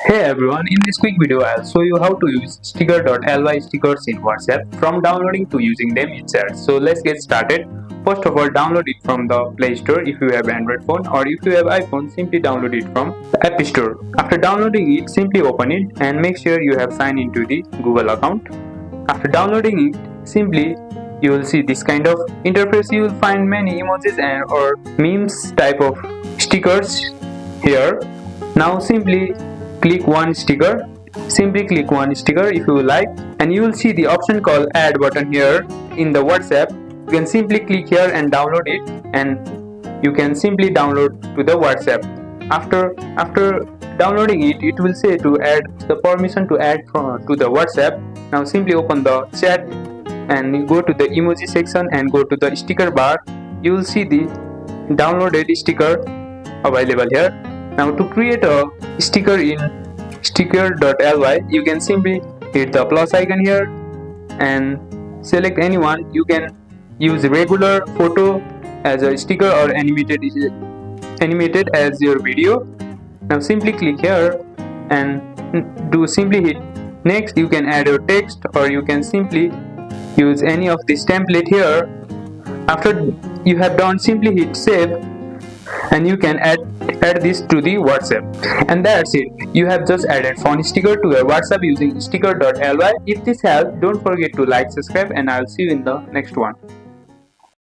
Hey everyone, in this quick video I'll show you how to use sticker.ly stickers in WhatsApp from downloading to using them in chat. So let's get started. First of all, download it from the Play Store if you have Android phone, or if you have iPhone, simply download it from App Store. After downloading it, simply open it and make sure you have signed into the Google account. After downloading it, simply you will see this kind of interface. You will find many emojis and or memes type of stickers here. Now simply click one sticker. Simply click one sticker if you like, and you will see the option called add button here in the WhatsApp. You can simply click here and download it, and you can simply download to the WhatsApp. After downloading it, it will say to add the permission to add to the WhatsApp. Now simply open the chat and go to the emoji section and go to the sticker bar. You will see the downloaded sticker available here. Now to create a sticker in sticker.ly, you can simply hit the plus icon here and select anyone. You can use regular photo as a sticker or animated as your video. Now simply click here and simply hit next. You can add your text, or you can simply use any of this template here. After you have done, simply hit save, and you can add this to the WhatsApp, and that's it. You have just added phone sticker to your WhatsApp using sticker.ly. If this helped, don't forget to like, subscribe, and I'll see you in the next one.